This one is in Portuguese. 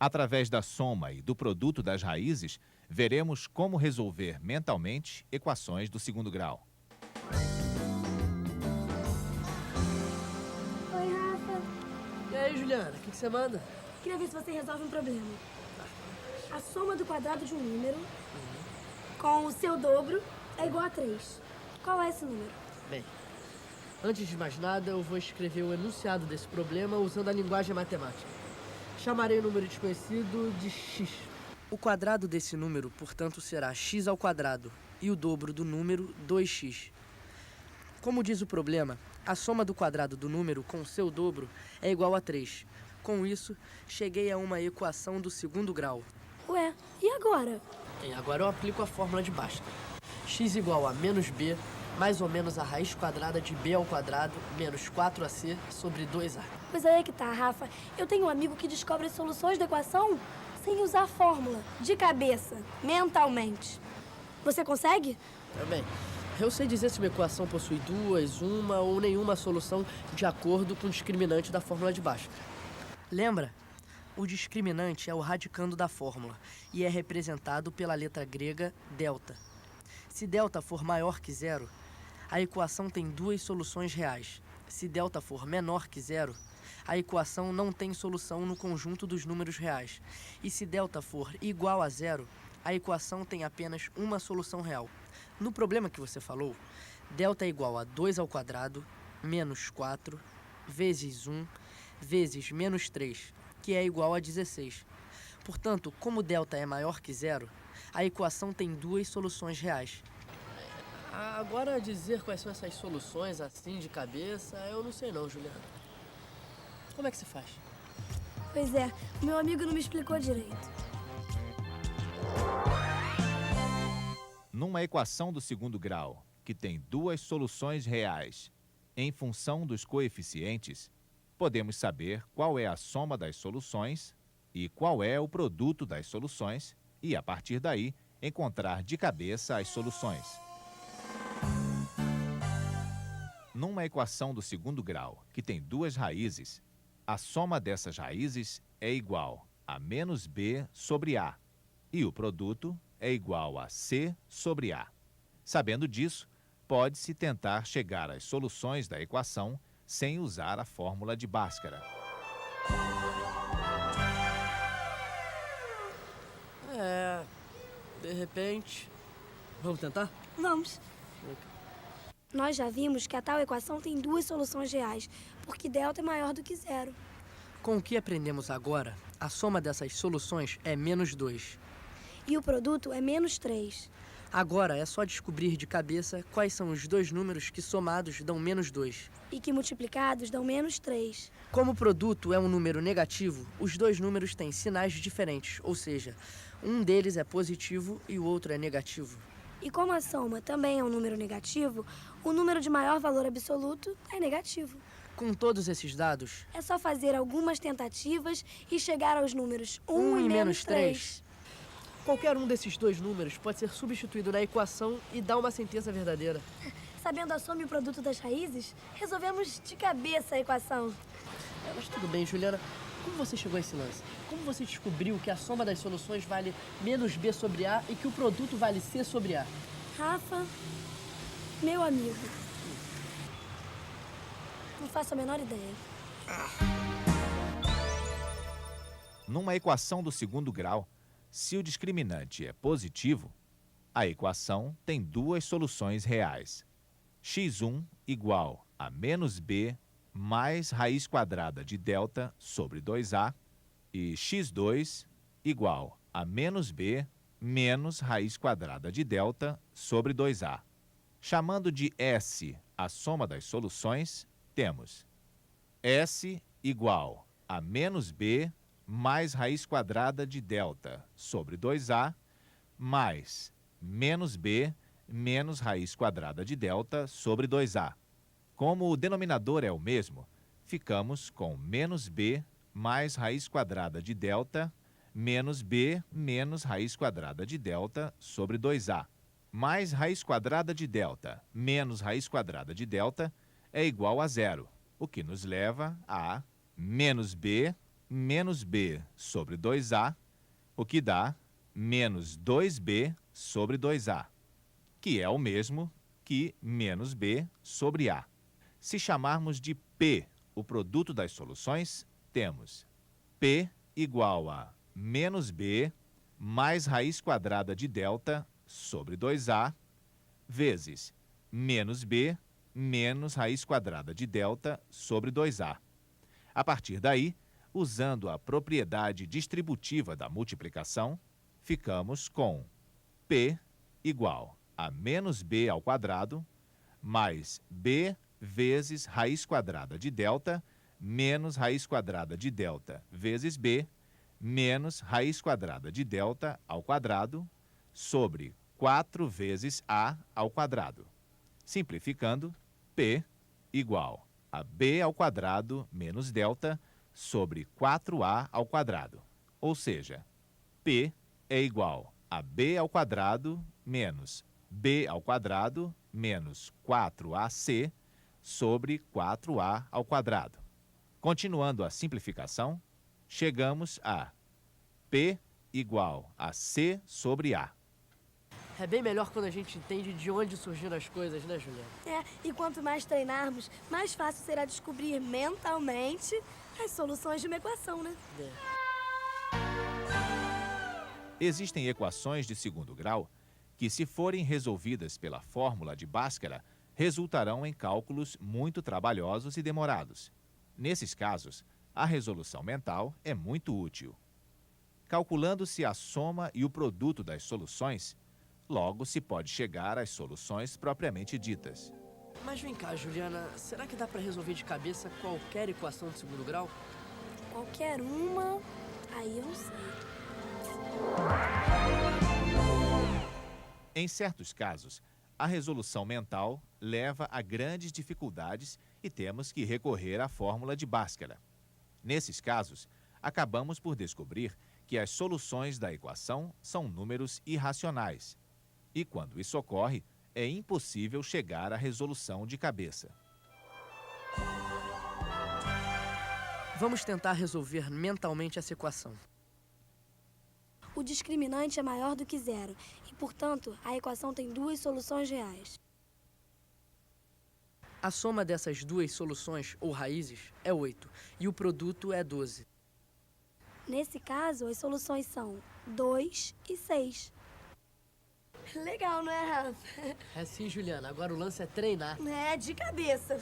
Através da soma e do produto das raízes, veremos como resolver mentalmente equações do segundo grau. Oi, Rafa. E aí, Juliana, o que você manda? Queria ver se você resolve um problema. A soma do quadrado de um número com o seu dobro é igual a 3. Qual é esse número? Bem, antes de mais nada, eu vou escrever o enunciado desse problema usando a linguagem matemática. Chamarei o número desconhecido de x. O quadrado desse número, portanto, será x ao quadrado e o dobro do número, 2x. Como diz o problema, a soma do quadrado do número com o seu dobro é igual a 3. Com isso, cheguei a uma equação do segundo grau. Ué, e agora? Bem, agora eu aplico a fórmula de Bhaskara. X igual a menos b, mais ou menos a raiz quadrada de b ao quadrado, menos 4ac sobre 2a. Pois aí é que tá, Rafa. Eu tenho um amigo que descobre as soluções da equação sem usar a fórmula, de cabeça, mentalmente. Você consegue? Bem, eu sei dizer se uma equação possui duas, uma ou nenhuma solução de acordo com o discriminante da fórmula de Bhaskara. Lembra? O discriminante é o radicando da fórmula e é representado pela letra grega delta. Se delta for maior que zero, a equação tem duas soluções reais. Se delta for menor que zero, a equação não tem solução no conjunto dos números reais. E se delta for igual a zero, a equação tem apenas uma solução real. No problema que você falou, delta é igual a 2 ao quadrado menos 4 vezes 1 vezes menos 3, que é igual a 16. Portanto, como delta é maior que zero, a equação tem duas soluções reais. Agora, dizer quais são essas soluções assim de cabeça, eu não sei não, Juliana. Como é que se faz? Pois é, meu amigo não me explicou direito. Numa equação do segundo grau, que tem duas soluções reais, em função dos coeficientes, podemos saber qual é a soma das soluções e qual é o produto das soluções e, a partir daí, encontrar de cabeça as soluções. Numa equação do segundo grau, que tem duas raízes, a soma dessas raízes é igual a menos b sobre a e o produto é igual a c sobre a. Sabendo disso, pode-se tentar chegar às soluções da equação sem usar a fórmula de Bhaskara. De repente... Vamos tentar? Vamos. Nós já vimos que a tal equação tem duas soluções reais, porque delta é maior do que zero. Com o que aprendemos agora, a soma dessas soluções é menos 2. E o produto é menos 3. Agora é só descobrir de cabeça quais são os dois números que somados dão menos 2. E que multiplicados dão menos 3. Como o produto é um número negativo, os dois números têm sinais diferentes, ou seja, um deles é positivo e o outro é negativo. E como a soma também é um número negativo, o número de maior valor absoluto é negativo. Com todos esses dados, É só fazer algumas tentativas e chegar aos números 1 1 e e menos menos 3. qualquer um desses dois números pode ser substituído na equação e dar uma sentença verdadeira. Sabendo a soma e o produto das raízes, resolvemos de cabeça a equação. Mas tudo bem, Juliana. Como você chegou a esse lance? Como você descobriu que a soma das soluções vale menos b sobre a e que o produto vale c sobre a? Rafa, meu amigo. Não faço a menor ideia. Numa equação do segundo grau, se o discriminante é positivo, a equação tem duas soluções reais. x1 igual a menos b mais raiz quadrada de delta sobre 2a e x2 igual a menos b menos raiz quadrada de delta sobre 2a. Chamando de S a soma das soluções, temos S igual a menos b mais raiz quadrada de delta sobre 2a mais menos b menos raiz quadrada de delta sobre 2a. Como o denominador é o mesmo, ficamos com menos b mais raiz quadrada de delta menos b menos raiz quadrada de delta sobre 2a. Mais raiz quadrada de delta menos raiz quadrada de delta é igual a zero, o que nos leva a menos b menos b sobre 2a, o que dá menos 2b sobre 2a, que é o mesmo que menos b sobre a. Se chamarmos de P o produto das soluções, temos P igual a menos b mais raiz quadrada de delta sobre 2a vezes menos b menos raiz quadrada de delta sobre 2a. A partir daí, usando a propriedade distributiva da multiplicação, ficamos com P igual a menos b ao quadrado mais b vezes raiz quadrada de delta menos raiz quadrada de delta vezes b menos raiz quadrada de delta ao quadrado sobre 4 vezes a ao quadrado. Simplificando, P igual a b ao quadrado menos delta sobre 4a ao quadrado. Ou seja, P é igual a b ao quadrado menos b ao quadrado menos 4ac sobre 4a ao quadrado. Continuando a simplificação, chegamos a P igual a c sobre a. É bem melhor quando a gente entende de onde surgiram as coisas, né, Juliana? E quanto mais treinarmos, mais fácil será descobrir mentalmente as soluções de uma equação, né? Existem equações de segundo grau que, se forem resolvidas pela fórmula de Bhaskara, resultarão em cálculos muito trabalhosos e demorados. Nesses casos, a resolução mental é muito útil. Calculando-se a soma e o produto das soluções, logo se pode chegar às soluções propriamente ditas. Mas vem cá, Juliana, será que dá para resolver de cabeça qualquer equação de segundo grau? Qualquer uma, aí eu não sei. Em certos casos, a resolução mental leva a grandes dificuldades e temos que recorrer à fórmula de Bhaskara. Nesses casos, acabamos por descobrir que as soluções da equação são números irracionais. E quando isso ocorre, é impossível chegar à resolução de cabeça. Vamos tentar resolver mentalmente essa equação. O discriminante é maior do que zero e, portanto, a equação tem duas soluções reais. A soma dessas duas soluções, ou raízes, é 8, e o produto é 12. Nesse caso, as soluções são 2 e 6. Legal, não é, Rafa? É sim, Juliana. Agora o lance é treinar. É, de cabeça.